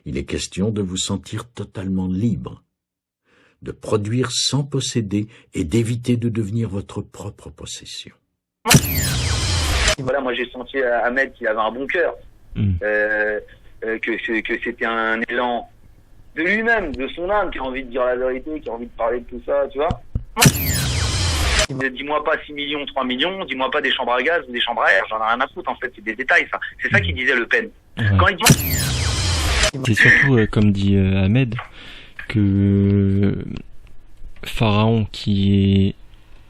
Il est question de vous sentir totalement libre, de produire sans posséder et d'éviter de devenir votre propre possession. Voilà, moi j'ai senti à Ahmed qu'il avait un bon cœur, que c'était un élan de lui-même, de son âme, qui a envie de dire la vérité, qui a envie de parler de tout ça, tu vois. Dis-moi pas 6 millions, 3 millions, dis-moi pas des chambres à gaz ou des chambres à air, j'en ai rien à foutre en fait, c'est des détails ça. C'est ça qu'il disait Le Pen. Ouais. Quand il dit... C'est surtout, comme dit Ahmed, que Pharaon, qui est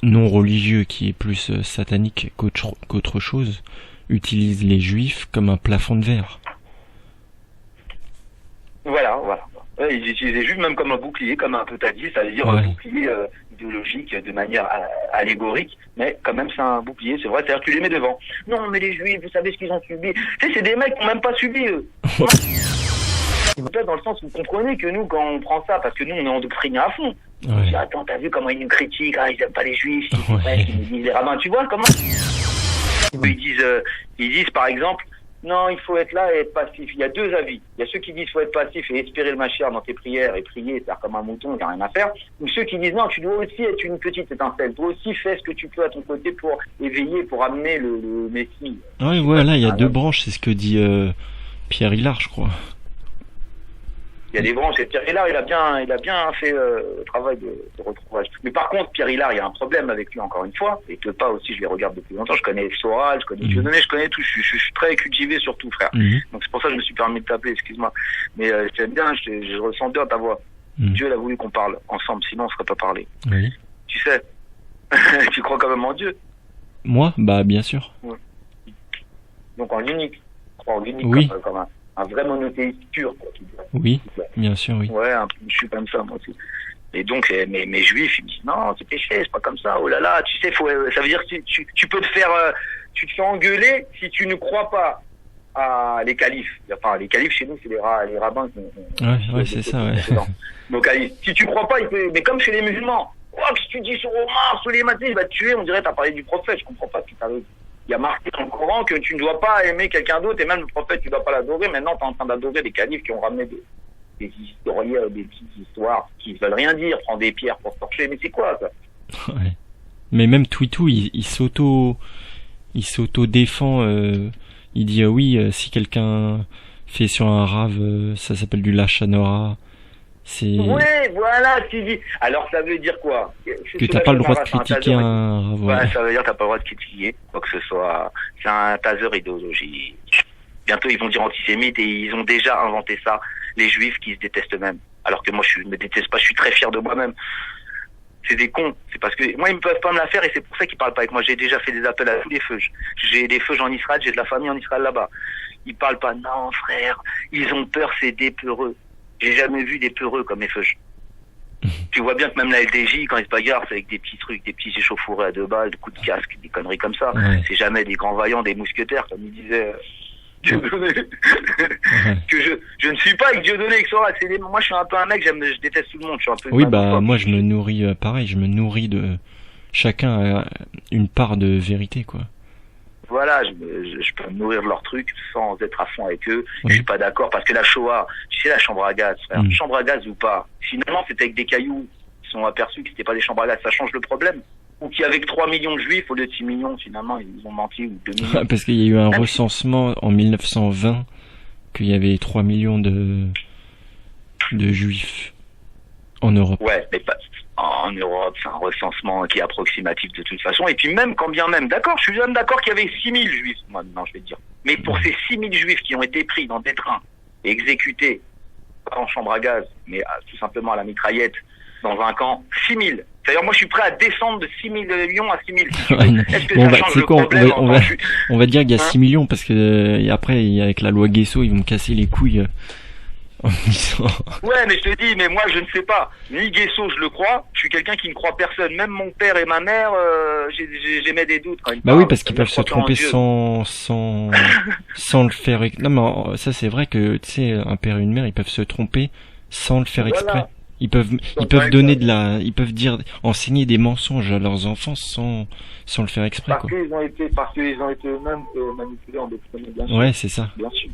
non religieux, qui est plus satanique qu'autre chose, utilise les juifs comme un plafond de verre. Voilà. Ouais, ils utilisent les juifs même comme un bouclier, comme un peu t'as dit, ça veut dire un bouclier idéologique de manière allégorique, mais quand même c'est un bouclier, c'est vrai, c'est-à-dire que tu les mets devant. Non mais les juifs, vous savez ce qu'ils ont subi. Tu sais, c'est des mecs qui n'ont même pas subi eux. Peut-être dans le sens où vous comprenez que nous, quand on prend ça, parce que nous on est endoctrinés à fond. On dit, attends, t'as vu comment ils nous critiquent, ils aiment pas les juifs, ils nous disent les rabbins, tu vois comment ils disent par exemple, non, il faut être là et être passif. Il y a deux avis. Il y a ceux qui disent qu'il faut être passif et espérer le Mashiach dans tes prières et prier, faire comme un mouton, il n'y a rien à faire. Ou ceux qui disent non, tu dois aussi être une petite étincelle. Toi aussi, fais ce que tu peux à ton côté pour éveiller, pour amener le Messie. Oui, voilà, il y a deux branches, c'est ce que dit Pierre Hillard, je crois. Il y a des branches, et Pierre Hillard, il a bien fait le travail de retrouvage. Mais par contre, Pierre Hillard, il y a un problème avec lui, encore une fois, et que pas aussi, je les regarde depuis longtemps, je connais Soral, je connais Dieudonné, je connais tout, je suis très cultivé sur tout, frère. Donc c'est pour ça que je me suis permis de t'appeler, excuse-moi. Mais j'aime bien, je ressens bien ta voix. Dieu, il a voulu qu'on parle ensemble, sinon on serait pas parlé. Oui. Tu sais, tu crois quand même en Dieu? Moi? Bah, bien sûr. Ouais. Donc en l'unique. Je crois en l'unique oui. Comme un vrai monothéiste pur, quoi. Oui, bien sûr, oui. Ouais, je suis comme ça, moi aussi. Et donc, mes juifs, ils me disent, non, c'est péché, c'est pas comme ça, oh là là, tu sais, ça veut dire que tu peux te faire engueuler si tu ne crois pas à les califes. Enfin, les califes, chez nous, c'est les rabbins qui ouais, c'est ça, ouais. Donc, si tu crois pas, mais comme chez les musulmans, quoi que tu dis sur Omar, sur les matins, il va te tuer, on dirait, t'as parlé du prophète, je comprends pas ce qui t'arrive. Il y a marqué dans le Coran que tu ne dois pas aimer quelqu'un d'autre, et même le prophète, tu ne dois pas l'adorer. Maintenant, tu es en train d'adorer des califes qui ont ramené des historiens, des petites histoires qui ne veulent rien dire, prendre des pierres pour torcher. Mais c'est quoi, ça? Ouais. Mais même Twitou, il s'auto-défend. Il dit, oui, si quelqu'un fait sur un rave, ça s'appelle du lachanora. Ouais, voilà, tu dis. Alors, ça veut dire quoi? Que t'as pas le droit de critiquer un rave. Ouais, ça veut dire que t'as pas le droit de critiquer quoi que ce soit. C'est un taser idéologie. Bientôt, ils vont dire antisémite et ils ont déjà inventé ça. Les juifs qui se détestent eux-mêmes. Alors que moi, je me déteste pas, je suis très fier de moi-même. C'est des cons. C'est parce que moi, ils ne peuvent pas me la faire et c'est pour ça qu'ils parlent pas avec moi. J'ai déjà fait des appels à tous les feux. J'ai des feux en Israël, j'ai de la famille en Israël là-bas. Ils parlent pas. Non, frère, ils ont peur, c'est des peureux. J'ai jamais vu des peureux comme les feux. Tu vois bien que même la LDJ, quand ils se bagarrent, c'est avec des petits trucs, des petits échauffourés à 2 balles, des coups de casque, des conneries comme ça. Ouais. C'est jamais des grands vaillants, des mousquetaires, comme il disait Dieudonné. Que je ne suis pas avec Dieudonné, avec Soral. Moi, je suis un peu un mec, je déteste tout le monde. Je suis un peu oui, bah, moi, je me nourris, pareil, je me nourris de chacun une part de vérité, quoi. Voilà, je peux me nourrir de leurs trucs sans être à fond avec eux. Oui. Je suis pas d'accord parce que la Shoah, tu sais, la chambre à gaz, frère, chambre à gaz ou pas, finalement c'était avec des cailloux qui sont aperçus que c'était pas des chambres à gaz, ça change le problème. Ou qu'avec 3 millions de juifs au lieu de 6 millions, finalement ils ont menti, ou 2 millions. Parce qu'il y a eu un recensement en 1920 qu'il y avait 3 millions de juifs en Europe. Ouais, mais pas en Europe, c'est un recensement qui est approximatif de toute façon. Et puis même, quand bien même, d'accord, je suis même d'accord qu'il y avait 6 000 juifs, moi, non, je vais te dire. Mais pour ces 6 000 juifs qui ont été pris dans des trains et exécutés, pas en chambre à gaz, mais tout simplement à la mitraillette, dans un camp, 6 000. C'est-à-dire, moi, je suis prêt à descendre de 6 000 millions à 6 000. Est-ce que ça change le problème? On va dire qu'il y a 6 millions, parce que après, avec la loi Guesso, ils vont me casser les couilles. Ouais, mais je te dis, mais moi je ne sais pas. Ni Guesso, je le crois. Je suis quelqu'un qui ne croit personne. Même mon père et ma mère, j'émets des doutes quand ils parlent. Oui, parce qu'ils peuvent se tromper sans le faire. Non, mais ça c'est vrai que tu sais, un père et une mère, ils peuvent se tromper sans le faire exprès. Ils peuvent donner ils peuvent enseigner des mensonges à leurs enfants sans le faire exprès. Parce qu'ils ont été eux-mêmes manipulés en détournant, bien sûr. Ouais, c'est ça. Bien sûr.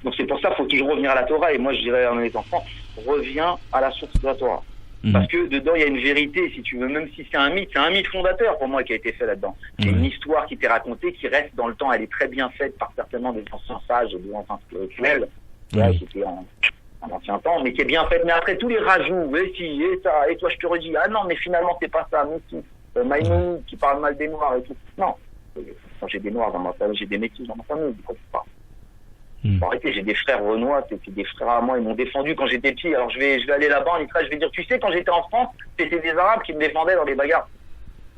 Donc c'est pour ça, faut toujours revenir à la Torah. Et moi, je dirais à mes enfants, reviens à la source de la Torah. Parce que dedans, il y a une vérité, si tu veux, même si c'est un mythe fondateur pour moi qui a été fait là-dedans. C'est une histoire qui t'est racontée, qui reste dans le temps. Elle est très bien faite par certainement des anciens sages et des anciens spirituels, c'était en ancien temps, mais qui est bien faite. Mais après, tous les rajouts, et si, et ça, et toi, je te redis, ah non, mais finalement, c'est pas ça, mais si, Maïmoun qui parle mal des Noirs et tout. Non. Quand j'ai des Noirs dans ma famille, j'ai des Métis dans ma famille, je comprends pas. Bon, arrêtez, j'ai des frères renois, c'est des frères à moi, ils m'ont défendu quand j'étais petit. Alors je vais aller là-bas en Israël, je vais dire, tu sais, quand j'étais en France, c'était des Arabes qui me défendaient dans les bagarres.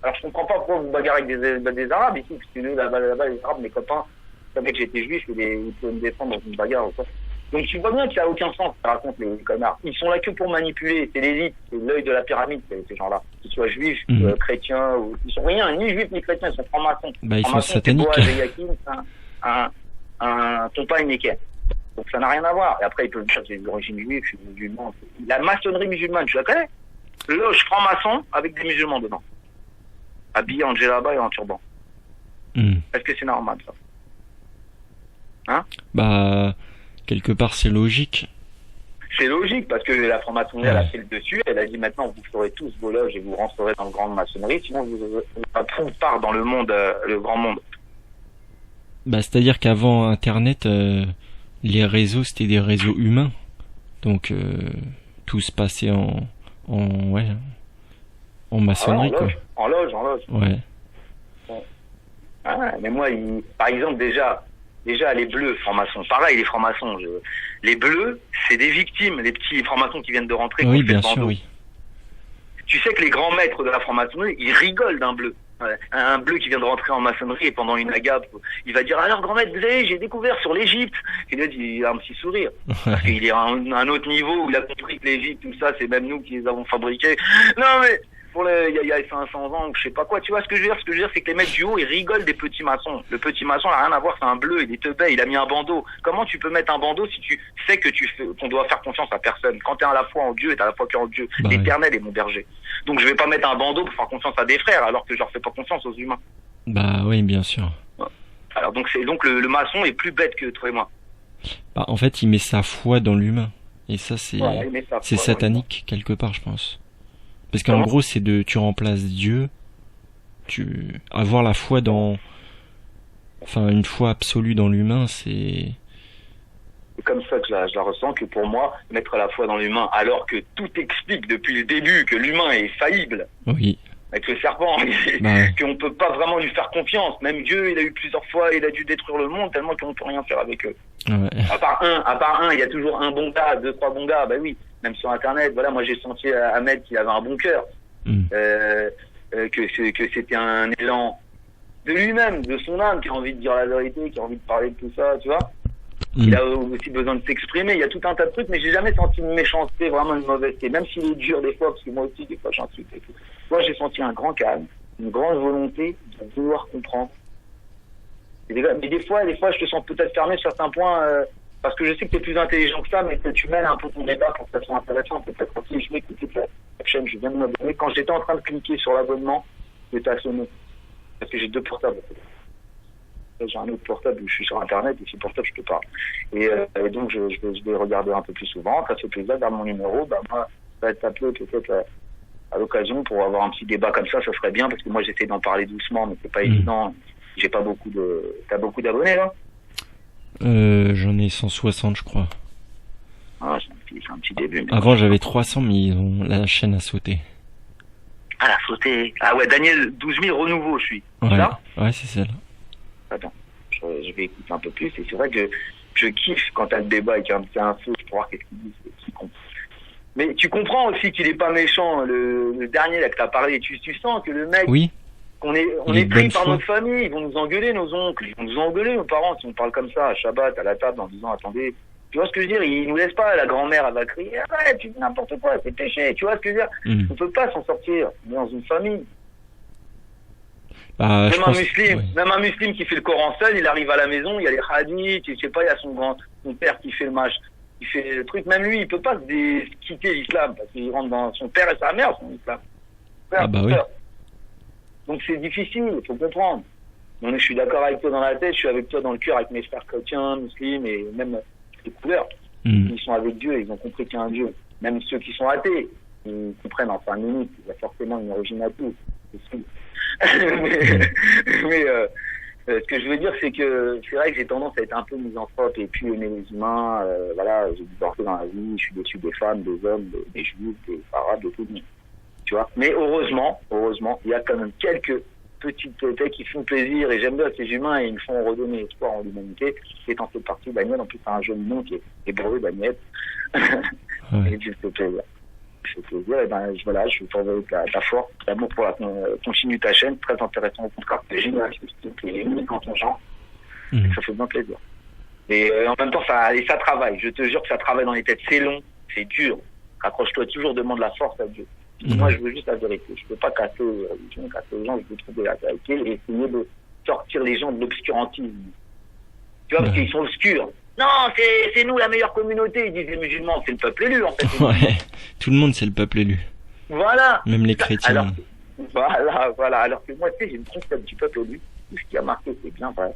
Alors je comprends pas pourquoi vous bagarrez avec des Arabes ici, parce que nous, là-bas, les Arabes, mes copains, savaient que j'étais juif, ils pouvaient me défendre dans une bagarre ou quoi. Donc tu vois bien qu'il n'y a aucun sens, ça raconte les connards. Ils sont là que pour manipuler, c'est l'élite, c'est l'œil de la pyramide, ces gens-là. Qu'ils soient juifs, chrétiens, ou... ils sont rien, ni juifs ni chrétiens, ils sont francs-maçons. Bah ils sont sataniques. Ton pas une équerre. Donc ça n'a rien à voir. Et après, ils peuvent dire que j'ai des origines juives, je suis musulman. La maçonnerie musulmane, tu la connais? Loge franc-maçon avec des musulmans dedans. Habillés en djellaba et en turban. Est-ce que c'est normal, ça? Hein? Bah, quelque part, c'est logique. C'est logique, parce que la franc-maçonnerie, elle a fait le dessus. Elle a dit, maintenant, vous ferez tous vos loges et vous rentrerez dans le grand maçonnerie. Sinon, vous part dans le monde, le grand monde. Bah, c'est-à-dire qu'avant Internet, les réseaux, c'était des réseaux humains. Donc, tout se passait en maçonnerie, en quoi. En loge. Ouais. Ah, mais moi, par exemple, déjà, les bleus francs-maçons. Pareil, les francs-maçons. Les bleus, c'est des victimes, les petits francs-maçons qui viennent de rentrer. Oui, bien sûr, oui. Tu sais que les grands maîtres de la franc-maçonnerie, ils rigolent d'un bleu. Un bleu qui vient de rentrer en maçonnerie et pendant une agape, il va dire, alors grand maître, vous savez, j'ai découvert sur l'Égypte. Et là, il a un petit sourire. Parce qu'il est à un autre niveau où il a compris que l'Égypte, tout ça, c'est même nous qui les avons fabriqués. Non, mais, il y a 500 ans, ou je sais pas quoi, tu vois ce que je veux dire? Ce que je veux dire, c'est que les mecs du haut, ils rigolent des petits maçons. Le petit maçon n'a rien à voir, c'est un bleu, il est teubé, il a mis un bandeau. Comment tu peux mettre un bandeau si tu sais que qu'on doit faire confiance à personne? Quand t'es à la fois en Dieu et t'as à la fois qu'en Dieu. L'Éternel est mon berger. Donc je vais pas mettre un bandeau pour faire confiance à des frères, alors que je leur fais pas confiance aux humains. Bah oui, bien sûr. Alors donc le maçon est plus bête que toi et moi. Bah en fait, il met sa foi dans l'humain. Et ça, c'est satanique, quelque part, je pense. Parce qu'en gros, tu remplaces Dieu, avoir la foi une foi absolue dans l'humain, c'est comme ça que je la ressens, que pour moi, mettre la foi dans l'humain, alors que tout explique depuis le début que l'humain est faillible. Oui. Avec le serpent, qu'on peut pas vraiment lui faire confiance. Même Dieu, il a eu plusieurs fois, il a dû détruire le monde tellement qu'on peut rien faire avec eux. Ouais. À part un, il y a toujours un bon gars, 2-3 bons gars, bah oui. Même sur Internet, voilà, moi j'ai senti à Ahmed qu'il avait un bon cœur, que c'était un élan de lui-même, de son âme, qui a envie de dire la vérité, qui a envie de parler de tout ça, tu vois. Il a aussi besoin de s'exprimer, il y a tout un tas de trucs, mais j'ai jamais senti une méchanceté, vraiment une mauvaiseté, même s'il est dur des fois, parce que moi aussi, des fois, j'insulte et tout. Moi, j'ai senti un grand calme, une grande volonté de vouloir comprendre. Mais des fois, je te sens peut-être fermé sur certains points, parce que je sais que tu es plus intelligent que ça, mais que tu mènes un peu ton débat pour que ça soit intéressant. Peut-être aussi, je vais écouter la chaîne, je viens de m'abonner. Quand j'étais en train de cliquer sur l'abonnement, je t'ai sonné. Parce que j'ai 2 portables. J'ai un autre portable où je suis sur Internet, et ce portable, je te parle. Et donc, je vais regarder un peu plus souvent. Ça fait plaisir, dans mon numéro. Bah, moi, ça va être appelé peut-être à l'occasion pour avoir un petit débat comme ça serait bien, parce que moi, j'essaie d'en parler doucement, mais c'est pas évident. J'ai pas beaucoup T'as beaucoup d'abonnés, là? J'en ai 160, je crois. Ah, c'est un petit début. Avant, j'avais 300, mais la chaîne a sauté. Ah, elle a sauté. Ah ouais, Daniel 12 000 renouveau, je suis. Ouais, c'est ça? Ouais, c'est celle. Attends, je vais écouter un peu plus, et c'est vrai que je kiffe quand t'as le débat et qu'il y a un petit info pour voir qu'est-ce qu'il dit, mais tu comprends aussi qu'il est pas méchant, le dernier là que t'as parlé, tu sens que le mec, oui. On est pris par notre famille, ils vont nous engueuler, nos oncles, ils vont nous engueuler, nos parents, si on parle comme ça, à Shabbat, à la table, en disant, attendez, tu vois ce que je veux dire, ils nous laissent pas, la grand-mère, elle va crier, arrête, tu dis n'importe quoi, c'est péché, tu vois ce que je veux dire, on peut pas s'en sortir, on est dans une famille. Bah, même un musulman qui fait le Coran seul, il arrive à la maison, il y a les hadiths, je sais pas, il y a son père qui fait le match, qui fait le truc, même lui, il peut pas quitter l'islam, parce qu'il rentre dans son père et sa mère, son islam. Oui. Donc c'est difficile, il faut comprendre. Je suis d'accord avec toi dans la tête, je suis avec toi dans le cœur, avec mes frères chrétiens, musulmans, et même les couleurs. Ils sont avec Dieu, ils ont compris qu'il y a un Dieu. Même ceux qui sont athées, ils comprennent en 5 minutes, il y a forcément une origine à tout. mais ce que je veux dire, c'est que c'est vrai que j'ai tendance à être un peu misanthrope et puis aimer les humains. Voilà, j'ai divorcé dans la vie, je suis déçu des femmes, des hommes, des juifs, des arabes, de tout le monde. Tu vois. Mais heureusement, il y a quand même quelques petites têtes qui font plaisir et j'aime bien ces humains et ils me font redonner espoir en l'humanité. C'est en cette partie, Daniel, en plus c'est un joli nom qui est hébreu, Daniel. Et tu fais plaisir. Je fais plaisir, et ben voilà, je vais t'envoyer ta force, l'amour pour continue ta chaîne, très intéressant au contraire, c'est génial, c'est unique en ton genre, ça fait bien plaisir. Et en même temps, ça travaille, je te jure que ça travaille dans les têtes, c'est long, c'est dur, accroche-toi toujours, demande la force à Dieu. Moi, je veux juste la vérité, je peux pas casser les religions, casser les gens, je veux trouver la vérité et essayer de sortir les gens de l'obscurantisme. Tu vois, parce qu'ils sont obscurs. Non, c'est nous la meilleure communauté, ils disent les musulmans, c'est le peuple élu en fait. Ouais, tout le monde c'est le peuple élu. Voilà. Même les chrétiens. Voilà. Alors que moi, tu sais, j'ai une concept du peuple élu. Tout ce qui a marqué, c'est bien vrai.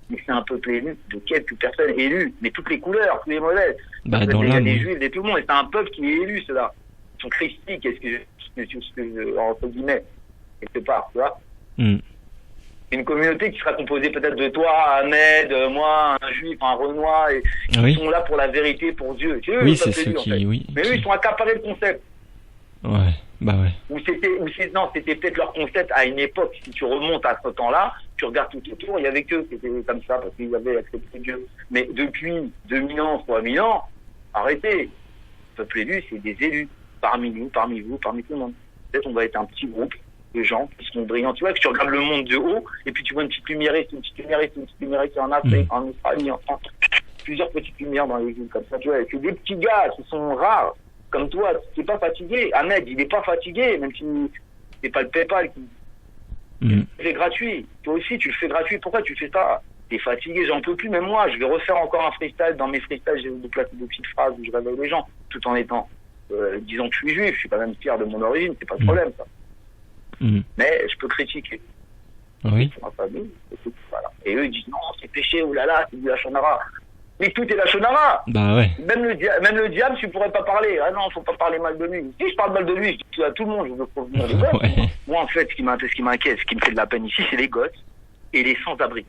Mais c'est un peuple élu de quelques personnes élues, mais toutes les couleurs, tous les modèles. Bah, il y a des juifs, tout le monde, et c'est un peuple qui est élu, ceux-là. Ils sont christiques, entre guillemets, quelque part, tu vois. Une communauté qui sera composée peut-être de toi, Ahmed, moi, un juif, un Renoir, et qui sont là pour la vérité, pour Dieu. C'est eux, oui, c'est ceux qui, en fait. Mais eux, ils sont accaparés le concept. Ouais, bah ouais. C'était peut-être leur concept à une époque. Si tu remontes à ce temps-là, tu regardes tout autour, il y avait que c'était comme ça parce qu'ils avaient accepté Dieu. Mais depuis 2000 ans, 3000 ans, arrêtez. Le peuple élu, c'est des élus. Parmi nous, parmi vous, parmi tout le monde. Peut-être on va être un petit groupe de gens qui sont brillants. Tu vois, que tu regardes le monde de haut, et puis tu vois une petite lumière ici, une petite lumière ici en Afrique, en Australie, en France. Plusieurs petites lumières dans les villes comme ça. Tu vois, c'est des petits gars qui sont rares. Comme toi, tu n'es pas fatigué. Ahmed, il n'est pas fatigué, même si c'est pas le PayPal qui le fait gratuit. Toi aussi, tu le fais gratuit. Pourquoi tu fais ça? T'es fatigué, j'en peux plus. Même moi, je vais refaire encore un freestyle. Dans mes freestyles, j'ai déplacé des petites phrases où je réveille les gens, tout en étant disant que je suis juif. Je suis pas même fier de mon origine, c'est pas le problème, ça. Mais je peux critiquer. Oui. Ma famille, voilà. Et eux, ils disent non, c'est péché, oulala, c'est du lachonara. Mais tout est lachonara. Bah ouais. Même le diable, tu pourrais pas parler. Ah non, faut pas parler mal de lui. Si je parle mal de lui, je dis à tout le monde, je veux prévenir les gosses. Ouais. Moi, en fait, ce qui m'inquiète, ce qui me fait de la peine ici, c'est les gosses et les sans-abri.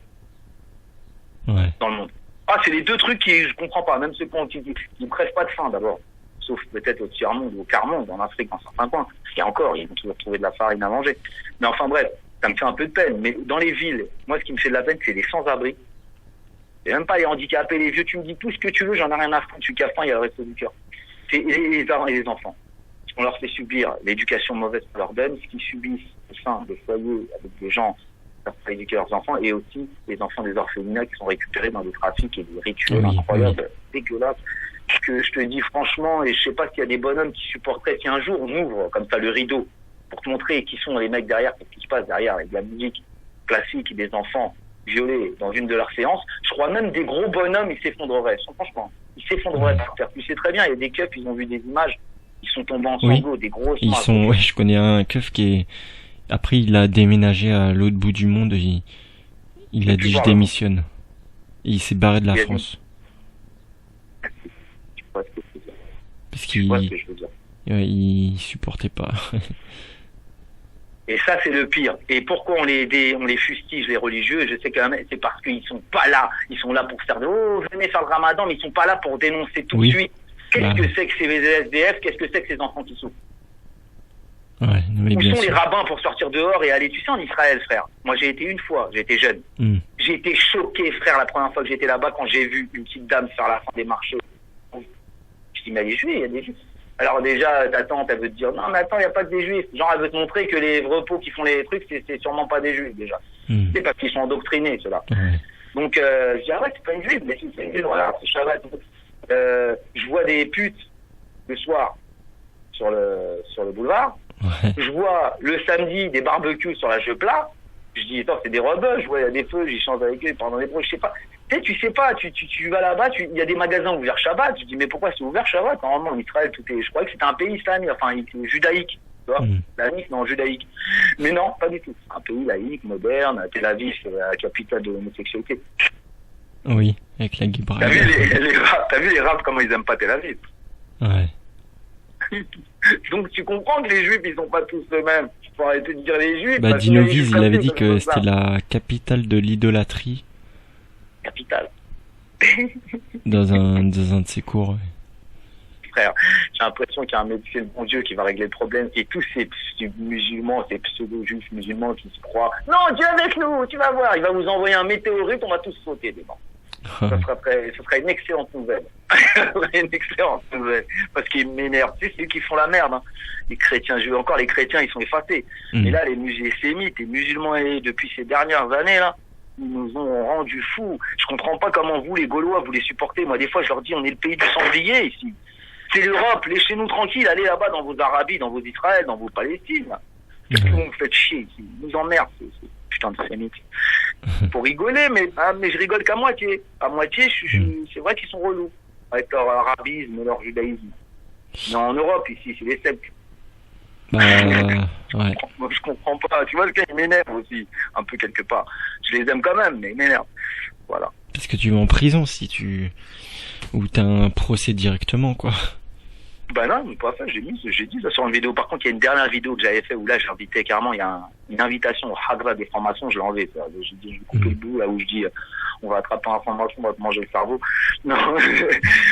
Ouais. Dans le monde. Ah, c'est les deux trucs qui, je comprends pas. Même ceux qui ne crèvent pas de faim, d'abord. Sauf peut-être au tiers-monde ou au quart-monde, en Afrique, dans certains coins. Et encore, ils vont toujours trouver de la farine à manger. Mais enfin, bref, ça me fait un peu de peine. Mais dans les villes, moi, ce qui me fait de la peine, c'est les sans-abri. Et même pas les handicapés, les vieux, tu me dis tout ce que tu veux, j'en ai rien à foutre, je suis qu'à faim, il y a le reste du cœur. C'est les parents et les enfants. On leur fait subir l'éducation mauvaise qu'on leur donne, ce qu'ils subissent au sein des foyers avec des gens qui leur éduquer leurs enfants, et aussi les enfants des orphelinats qui sont récupérés dans des trafics et des rituels incroyables, dégueulasses. Que je te dis franchement, et je sais pas s'il y a des bonhommes qui supporteraient si un jour on ouvre comme ça le rideau pour te montrer qui sont les mecs derrière, qu'est-ce qui se passe derrière avec de la musique classique et des enfants violés dans une de leurs séances, je crois même des gros bonhommes, ils s'effondreraient. Franchement, ils s'effondreraient par terre. Tu sais très bien, il y a des keufs, ils ont vu des images, ils sont tombés en sanglots, des grosses. Ouais, je connais un keuf qui est, après il a déménagé à l'autre bout du monde, il a dit je démissionne. Et il s'est barré de la France. Parce qu'il supportait pas. Et ça, c'est le pire. Et pourquoi on les fustige, les religieux? Je sais que c'est parce qu'ils sont pas là. Ils sont là pour faire venez faire le ramadan, mais ils sont pas là pour dénoncer tout de suite. Qu'est-ce que c'est que ces SDF? Qu'est-ce que c'est que ces enfants qui souffrent? Ouais, mais où sont les rabbins pour sortir dehors et aller, tu sais, en Israël, frère? Moi, j'ai été une fois, j'étais jeune. J'ai été choqué, frère, la première fois que j'étais là-bas, quand j'ai vu une petite dame faire la fin des marchés. Je dis, mais il y a des juifs. Alors déjà, ta tante, elle veut te dire, non, mais attends, il n'y a pas que des juifs. Genre, elle veut te montrer que les repos qui font les trucs, c'est sûrement pas des juifs, déjà. C'est parce qu'ils sont endoctrinés, ceux-là. Donc, je dis, ah ouais, c'est pas une juive, mais si, c'est une juive, voilà, c'est Shabbat. Je vois des putes le soir sur le boulevard. Je vois le samedi des barbecues sur la Jeu-Plat. Je dis, attends, c'est des rebeux, je vois, il y a des feux, j'échange avec eux pendant des bruits, je sais pas. Tu sais pas, tu vas là-bas, il y a des magasins ouverts Shabbat, tu dis, mais pourquoi c'est ouvert Shabbat? Normalement, en Israël, je croyais que c'était un pays islamique, enfin, judaïque, tu vois, islamique, non, judaïque. Mais non, pas du tout. C'est un pays laïque, moderne, Tel Aviv, c'est la capitale de l'homosexualité. Oui, avec la guibra. T'as vu les raps, comment ils aiment pas Tel Aviv? Ouais. Donc tu comprends que les juifs, ils sont pas tous les mêmes. Faut arrêter de dire les juifs. Bah, Dinoviz, il avait dit que c'était la capitale de l'idolâtrie. Capitale. dans un de ses cours. Ouais. Frère, j'ai l'impression qu'il y a un médecin, le bon Dieu, qui va régler le problème, et tous ces musulmans, ces pseudo-juifs musulmans qui se croient, non, Dieu avec nous, tu vas voir, il va vous envoyer un météorite, on va tous sauter dedans. Ça serait une excellente nouvelle. Une excellente nouvelle. Parce qu'ils m'énervent. Tu sais, c'est eux qui font la merde, hein. Les chrétiens, encore les chrétiens, ils sont effacés. Et là, les sémites, les musulmans, depuis ces dernières années, là, ils nous ont rendu fous. Je comprends pas comment vous, les Gaulois, vous les supportez. Moi, des fois, je leur dis, on est le pays du sanglier, ici. C'est l'Europe, laissez-nous tranquilles, allez là-bas dans vos Arabies, dans vos Israël, dans vos Palestines. Qu'est-ce que vous me faites chier ici? Ils nous emmerdent, ces putains de sémites. Pour rigoler, mais je rigole qu'à moitié. À moitié, c'est vrai qu'ils sont relous. Avec leur arabisme, leur judaïsme. Mais en Europe, ici, c'est les Celtes. Ouais. Moi, je comprends pas. Tu vois, le gars, il m'énerve aussi. Un peu quelque part. Je les aime quand même, mais il m'énerve. Voilà. Parce que tu vas en prison ou t'as un procès directement, quoi. Bah non, pas ça, j'ai dit ça sur une vidéo. Par contre, il y a une dernière vidéo que j'avais fait où là, j'invitais carrément, il y a une invitation au Hagra des formations, je l'ai enlevé. J'ai dit, je vais couper le bout là où je dis, on va attraper un formation, on va te manger le cerveau. Non,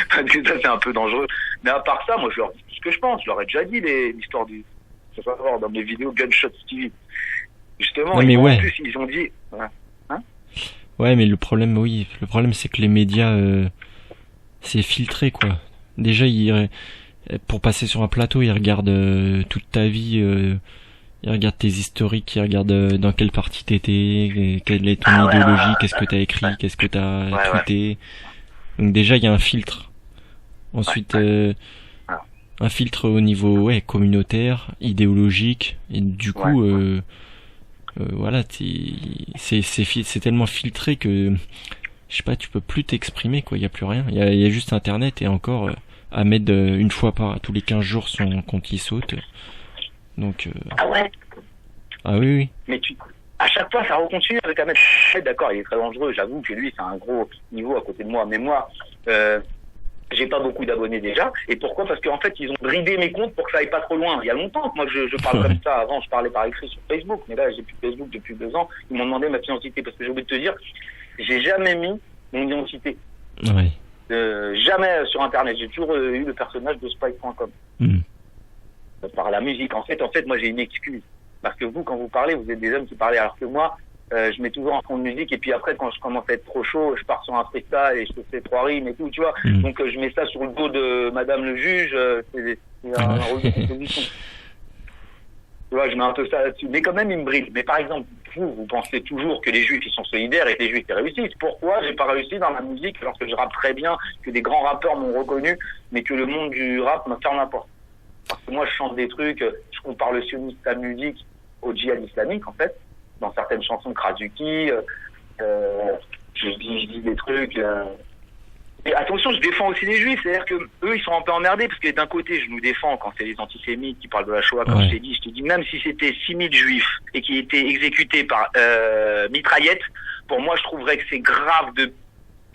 parce que ça, c'est un peu dangereux. Mais à part ça, moi, je leur dis tout ce que je pense. Je leur ai déjà dit l'histoire du, ça va voir dans mes vidéos Gunshots TV. Justement, ouais, en plus, ils ont dit, ouais, mais le problème, c'est que les médias, c'est filtré, quoi. Déjà, pour passer sur un plateau, ils regardent toute ta vie, ils regardent tes historiques, ils regardent dans quelle partie t'étais, quelle est ton idéologie, qu'est-ce que t'as écrit, qu'est-ce que t'as tweeté. Donc déjà, il y a un filtre. Ensuite, un filtre au niveau communautaire, idéologique, et du coup, voilà, c'est tellement filtré que je sais pas, tu peux plus t'exprimer, quoi. Il y a plus rien. Il y a juste Internet et encore. Ahmed, une fois tous les 15 jours, son compte il saute. Donc. Ah ouais. Ah oui. Mais à chaque fois, ça recontinue avec Ahmed. D'accord, il est très dangereux. J'avoue que lui, c'est un gros niveau à côté de moi. Mais moi, j'ai pas beaucoup d'abonnés déjà. Et pourquoi? Parce qu'en fait, ils ont bridé mes comptes pour que ça aille pas trop loin. Il y a longtemps que moi, je parle comme ça. Avant, je parlais par écrit sur Facebook. Mais là, j'ai plus Facebook depuis 2 ans. Ils m'ont demandé ma identité parce que j'ai oublié de te dire, j'ai jamais mis mon identité. Ouais. Jamais sur Internet. J'ai toujours eu le personnage de Spike.com. Par la musique. En fait, moi, j'ai une excuse. Parce que vous, quand vous parlez, vous êtes des hommes qui parlez. Alors que moi, je mets toujours un fond de musique. Et puis après, quand je commence à être trop chaud, je pars sur un freestyle et je fais 3 rimes et tout, tu vois. Donc, je mets ça sur le dos de Madame le juge. C'est un rôle de composition. Tu vois, je mets un peu ça là-dessus. Mais quand même, il me brille. Mais par exemple, vous pensez toujours que les juifs, ils sont solidaires et que les juifs, ils réussissent. Pourquoi j'ai pas réussi dans la musique alors que je rappe très bien, que des grands rappeurs m'ont reconnu, mais que le monde du rap me ferme la porte? Parce que moi, je chante des trucs, je compare le sionisme de la musique au djihad islamique, en fait. Dans certaines chansons de Krasuki, je dis des trucs... Et attention, je défends aussi les juifs, c'est-à-dire que eux, ils sont un peu emmerdés, parce que d'un côté, je nous défends quand c'est les antisémites qui parlent de la Shoah, comme je t'ai dit, même si c'était 6000 juifs et qui étaient exécutés par mitraillette, pour moi, je trouverais que c'est grave,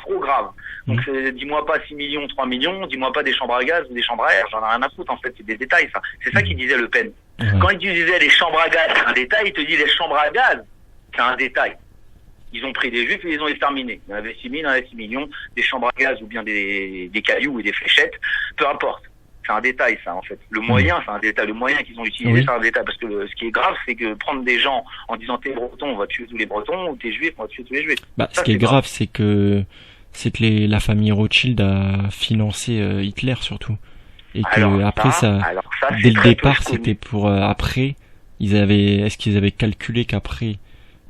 trop grave. Donc, dis-moi pas 6 millions, 3 millions, dis-moi pas des chambres à gaz ou des chambres à air, j'en ai rien à foutre, en fait, c'est des détails, ça. C'est ça qu'il disait Le Pen. Quand il disait les chambres à gaz, c'est un détail, il te dit les chambres à gaz, c'est un détail. Ils ont pris des juifs et ils ont exterminé. Il y en avait 6 000, il y en avait 6 millions, des chambres à gaz ou bien des cailloux et des fléchettes, peu importe. C'est un détail, ça, en fait. Le moyen, c'est un détail. Le moyen qu'ils ont utilisé, c'est un détail. Parce que ce qui est grave, c'est que prendre des gens en disant t'es breton, on va tuer tous les bretons, ou t'es juif, on va tuer tous les juifs. Bah, ça, ce qui est grave, c'est que la famille Rothschild a financé Hitler, surtout. Et que après ça, dès le départ, c'était pour après, est-ce qu'ils avaient calculé qu'après,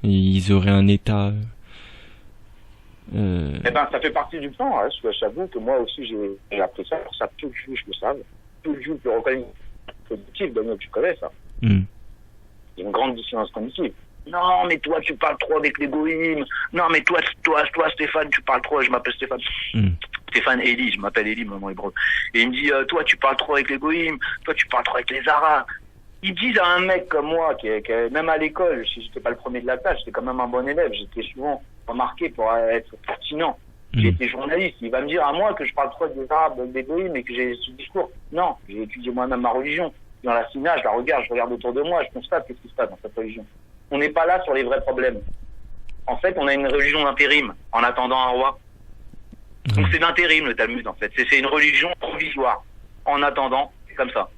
ils auraient un état Eh ben, ça fait partie du plan, hein. J'avoue que moi aussi j'ai appris ça, alors ça tout le juge le savent, tout le juge le reconnaît positif, Daniel, tu connais ça. Il y a une grande dissonance cognitive. Non, mais toi, tu parles trop avec les goïms. Non, mais toi, Stéphane, tu parles trop. Je m'appelle Stéphane. Stéphane Eli, je m'appelle Eli, mon nom hébreu. Et il me dit, toi, tu parles trop avec les goïms. Toi, tu parles trop avec les arabes. Ils disent à un mec comme moi, qui même à l'école, si j'étais pas le premier de la classe, j'étais quand même un bon élève. J'étais souvent remarqué pour être pertinent. J'ai été journaliste. Il va me dire à moi que je parle trop des Arabes, des Goïms, mais que j'ai ce discours. Non, j'ai étudié moi-même ma religion. Dans la Sina, je la regarde, je regarde autour de moi, je constate qu'est-ce qui se passe dans cette religion. On n'est pas là sur les vrais problèmes. En fait, on a une religion d'intérim, en attendant un roi. Donc c'est d'intérim le Talmud, en fait. C'est une religion provisoire. En attendant, c'est comme ça.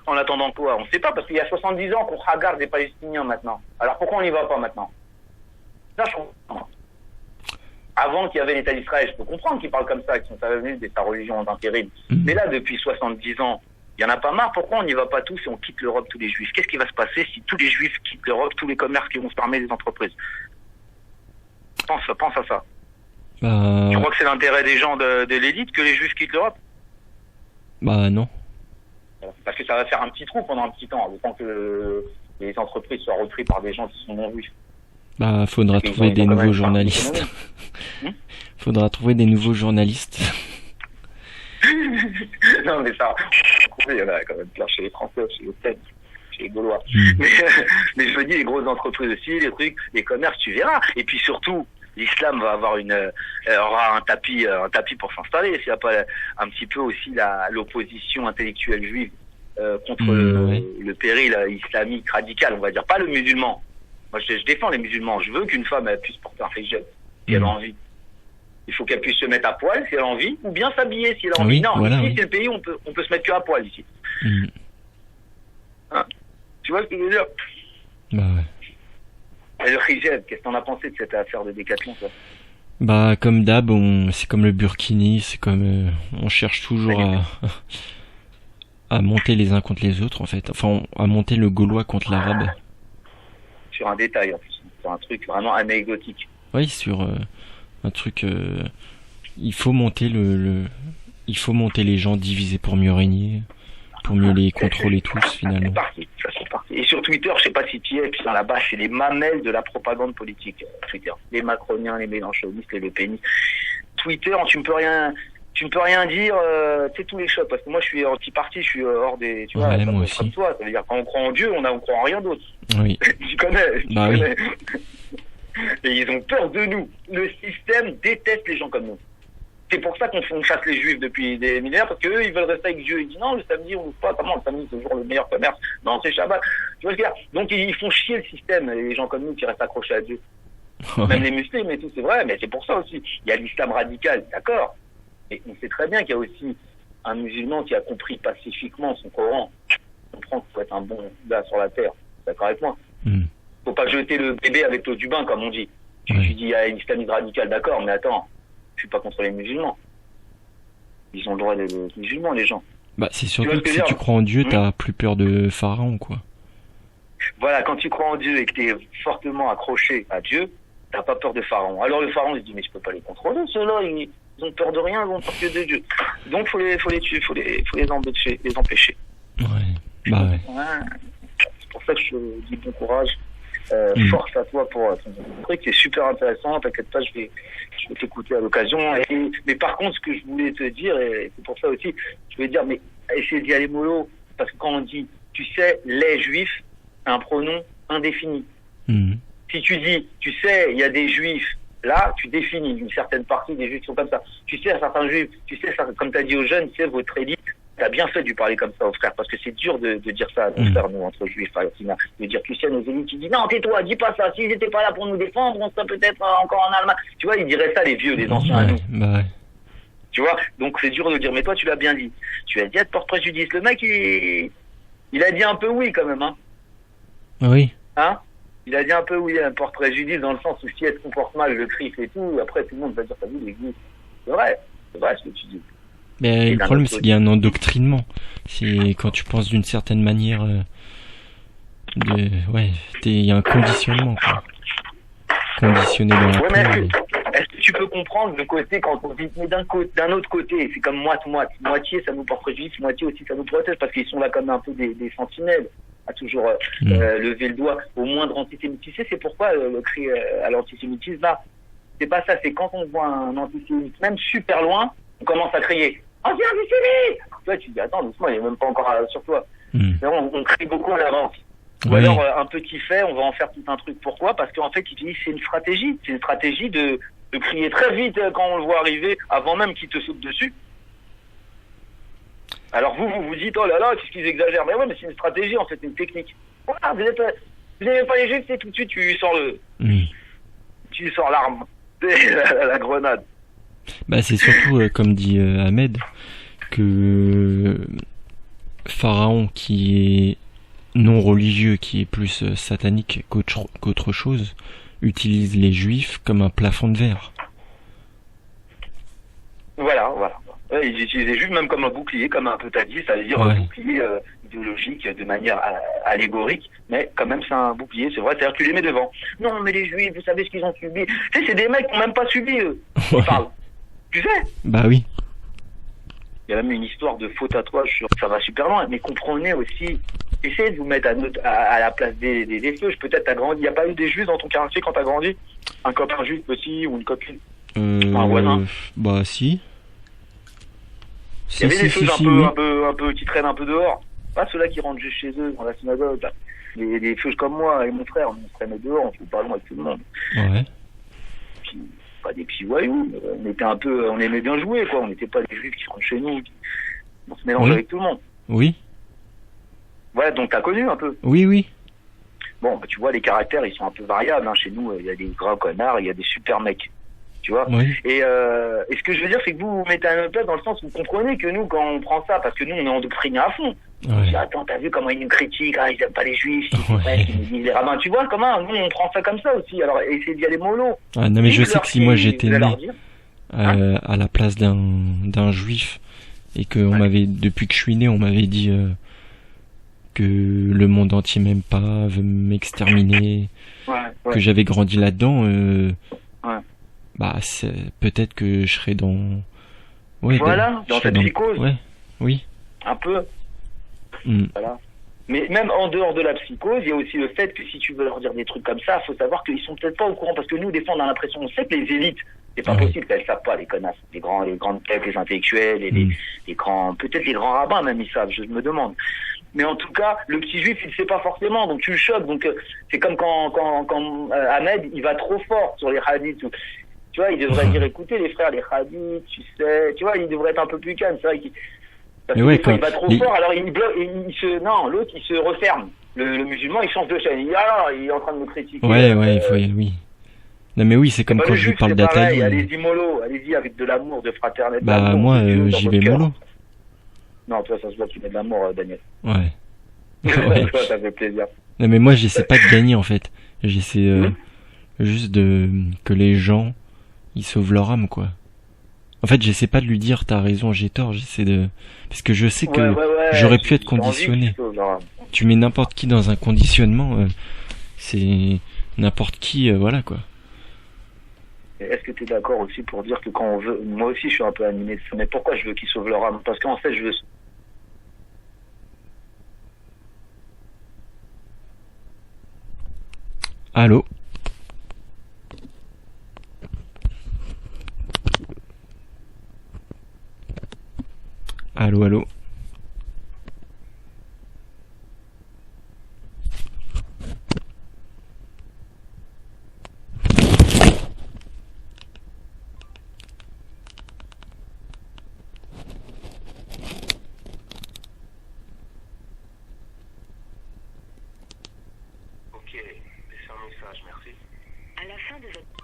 En attendant quoi? On ne sait pas, parce qu'il y a 70 ans qu'on regarde les Palestiniens maintenant. Alors pourquoi on n'y va pas maintenant? Là, je comprends. Avant qu'il y avait l'État d'Israël, je peux comprendre qu'ils parlent comme ça, qu'ils sont revenus de sa religion d'intérim. Mais là, depuis 70 ans, il y en a pas marre. Pourquoi on n'y va pas tous et on quitte l'Europe, tous les Juifs? Qu'est-ce qui va se passer si tous les Juifs quittent l'Europe, tous les commerces qui vont se fermer, les entreprises? Pense à ça. Tu crois que c'est l'intérêt des gens de l'élite que les Juifs quittent l'Europe? Bah non. Parce que ça va faire un petit trou pendant un petit temps, le temps que les entreprises soient reprises par des gens qui sont non juifs. Bah, faudra trouver des nouveaux journalistes. Faudra trouver des nouveaux journalistes. Non, mais ça, il y en a quand même plein chez les Français, chez les Tchèques, chez les Gaulois. Mais je me dis, les grosses entreprises aussi, les trucs, les commerces, tu verras. Et puis surtout, l'islam va avoir aura un tapis pour s'installer. S'il n'y a pas un petit peu aussi l'opposition intellectuelle juive contre le péril islamique radical, on va dire, pas le musulman. Moi, je défends les musulmans. Je veux qu'une femme elle puisse porter un hijab si elle a envie. Il faut qu'elle puisse se mettre à poil si elle a envie, ou bien s'habiller si elle a envie. Non, voilà, ici c'est le pays où on peut se mettre que à poil ici. Hein, tu vois ce que je veux dire? Bah ouais. Et le hijab, qu'est-ce que t'en as pensé de cette affaire de Décathlon, ça? Bah comme d'hab, c'est comme le burkini, c'est comme on cherche toujours à monter les uns contre les autres en fait. Enfin, à monter le Gaulois contre l'Arabe. Sur un détail en plus, sur un truc vraiment anecdotique. Oui, sur un truc. Il faut monter il faut monter les gens, diviser pour mieux régner, pour mieux les contrôler tous finalement. C'est parti. Et sur Twitter, je sais pas si tu y es, puis là-bas, c'est les mamelles de la propagande politique. Twitter, les macroniens, les mélenchonistes, les Le Penistes. Twitter, tu ne peux rien dire, tu sais, tous les chocs, parce que moi je suis anti-parti, je suis hors des, tu vois, ouais, moi aussi. Comme toi, ça veut dire quand on croit en Dieu, on croit en rien d'autre. Oui. Tu connais. Oui. Et ils ont peur de nous. Le système déteste les gens comme nous. C'est pour ça qu'on chasse les juifs depuis des millénaires, parce qu'eux, ils veulent rester avec Dieu. Ils disent non, le samedi, on n'ouvre pas. Comment le samedi, c'est toujours le meilleur commerce? Non, c'est Shabbat. Tu vois ce que je veux dire? Donc ils font chier le système, les gens comme nous qui restent accrochés à Dieu. Ouais. Même les musulmans et tout, c'est vrai, mais c'est pour ça aussi. Il y a l'islam radical, d'accord. Et on sait très bien qu'il y a aussi un musulman qui a compris pacifiquement son Coran. On comprend qu'il faut être un bon gars sur la terre. D'accord avec moi? Faut pas jeter le bébé avec l'eau du bain, comme on dit. Tu dis, il y a une islamisme radical, d'accord, mais attends, je suis pas contre les musulmans. Ils ont le droit d'être musulmans, les gens. Bah, c'est surtout que si tu crois en Dieu, t'as plus peur de Pharaon, quoi. Voilà, quand tu crois en Dieu et que t'es fortement accroché à Dieu, t'as pas peur de Pharaon. Alors le Pharaon, il se dit, mais je peux pas les contrôler, ceux-là, ils ont peur de rien, ils ont peur que de Dieu. Donc faut les tuer, faut les empêcher. Ouais, bah ouais. C'est pour ça que je te dis bon courage. Force à toi pour ton truc, c'est super intéressant, t'inquiète pas, je vais t'écouter à l'occasion. Mais par contre, ce que je voulais te dire, et c'est pour ça aussi, je voulais dire, mais essaye d'y aller mollo, parce que quand on dit, tu sais, les juifs, c'est un pronom indéfini. Si tu dis, tu sais, il y a des juifs, là, tu définis une certaine partie des juifs qui sont comme ça. Tu sais, certains juifs, tu sais, comme tu as dit aux jeunes, tu sais, votre élite, t'as bien fait de lui parler comme ça aux frères, parce que c'est dur de dire ça à nos frères, nous, entre juifs, de dire, tu sais, nos élites, qui disent, non, tais-toi, dis pas ça, s'ils étaient pas là pour nous défendre, on serait peut-être encore en Allemagne. Tu vois, ils diraient ça, les vieux, les anciens à nous. Bah ouais. Tu vois, donc c'est dur de dire, mais toi, tu l'as bien dit. Tu as dit à te porte préjudice. Le mec, il a dit un peu oui, quand même, hein. Oui. Hein? Il a dit un peu oui, un porte préjudice, dans le sens où si elle se comporte mal, le cri et tout, après, tout le monde va dire, t'as vu, l'église. C'est vrai ce que tu dis. Mais le problème, c'est qu'il y a un endoctrinement. C'est quand tu penses d'une certaine manière, il y a un conditionnement, quoi. Conditionné dans la mais est-ce que tu peux comprendre le côté quand on dit, mais d'un autre côté, c'est comme moitié ça nous porte préjudice, moitié aussi ça nous protège, parce qu'ils sont là comme un peu des sentinelles, à toujours lever le doigt au moindre antisémitisme. C'est pourquoi le cri à l'antisémitisme, là, c'est pas ça, c'est quand on voit un antisémite, même super loin, on commence à crier antisémite. Toi, tu dis attends, doucement, il est même pas encore sur toi. On crie beaucoup à l'avance. Ou alors un petit fait, on va en faire tout un truc. Pourquoi? Parce qu'en fait, ils disent c'est une stratégie de de crier très vite quand on le voit arriver, avant même qu'il te saute dessus. Alors vous dites, oh là là, qu'est-ce qu'ils exagèrent. Mais ouais, mais c'est une stratégie, en fait, une technique. Voilà, vous n'aimez pas les juifs, c'est tout de suite, tu sors tu sors l'arme, la grenade. Bah c'est surtout, comme dit Ahmed, que Pharaon, qui est non religieux, qui est plus satanique qu'autre chose, utilise les juifs comme un plafond de verre. Voilà. Ils utilisent les juifs même comme un bouclier, comme un peu t'as dit, ça veut dire un bouclier idéologique de manière allégorique, mais quand même c'est un bouclier, c'est vrai, c'est-à-dire que tu les mets devant. Non, mais les juifs, vous savez ce qu'ils ont subi. Tu sais, c'est des mecs qui n'ont même pas subi, eux. Ils parlent. Tu sais? Bah oui. Il y a même une histoire de faux tatouage sur ça va super loin, mais comprenez aussi, essayez de vous mettre à la place des feux. Peut-être t'as grandi, il n'y a pas eu des juifs dans ton quartier quand t'as grandi? Un copain juif aussi, ou une copine? Un voisin? Bah si. Il y avait des feux un peu qui traînent un peu dehors. Pas ceux-là qui rentrent juste chez eux dans la synagogue. Là. Des feux comme moi et mon frère, on se traînait dehors, on se fait pas loin avec tout le monde. Ouais. Puis, pas des petits voyous, mais on aimait bien jouer, quoi. On n'était pas des juifs qui rentrent chez nous, on se mélange avec tout le monde. Oui. Ouais, donc t'as connu un peu. Oui. Bon, bah, tu vois, les caractères, ils sont un peu variables. Hein. Chez nous, il y a des grands connards, il y a des super mecs. Tu vois. Oui. Et ce que je veux dire, c'est que vous mettez à notre place dans le sens où vous comprenez que nous, quand on prend ça, parce que nous, on est endoctrinés à fond. Ouais. Attends, t'as vu comment ils nous critiquent, ils aiment pas les juifs, ils nous disent les rabbins. Tu vois comment nous, on prend ça comme ça aussi. Alors, essayez d'y aller mollo. Ah, non, mais je sais que si moi j'étais né hein à la place d'un juif, et que depuis que je suis né, on m'avait dit que le monde entier m'aime pas, veut m'exterminer, que j'avais grandi là-dedans, bah peut-être que je serais dans dans cette psychose. Oui. Un peu. Voilà. Mais même en dehors de la psychose, il y a aussi le fait que si tu veux leur dire des trucs comme ça, faut savoir qu'ils sont peut-être pas au courant, parce que nous, des fois, on a l'impression, on sait que les élites, c'est pas possible qu'elles savent pas, les connasses, les grandes têtes, les intellectuels, et les grands, peut-être les grands rabbins même, ils savent, je me demande. Mais en tout cas, le petit juif, il ne sait pas forcément, donc tu le choques. Donc c'est comme quand Ahmed, il va trop fort sur les hadiths. Tu vois, il devrait dire, écoutez les frères, les hadiths, tu sais, tu vois, il devrait être un peu plus calme. C'est vrai qu'il parce que il va trop fort, alors l'autre il se referme. Le musulman, il change de chaîne. Il est en train de me critiquer. Oui. Non mais oui, c'est comme quand je lui parle d'Atali. Allez-y mollo, allez-y avec de l'amour, de fraternité. Bah moi, j'y vais mollo. Non, toi, ça se voit que tu mets de l'amour, Daniel. Ouais. Toi, ça fait plaisir. Non mais moi, j'essaie pas de gagner en fait. J'essaie juste que les gens ils sauvent leur âme, quoi. En fait, j'essaie pas de lui dire t'as raison, j'ai tort. J'essaie parce que je sais que j'aurais pu être conditionné. Tu mets n'importe qui dans un conditionnement, c'est n'importe qui, voilà quoi. Est-ce que tu es d'accord aussi pour dire que quand on veut, moi aussi je suis un peu animé de ça, mais pourquoi je veux qu'ils sauvent leur âme? Parce qu'en fait je veux... Allô? Allô? Ok, laissez un message, merci. À la fin de votre...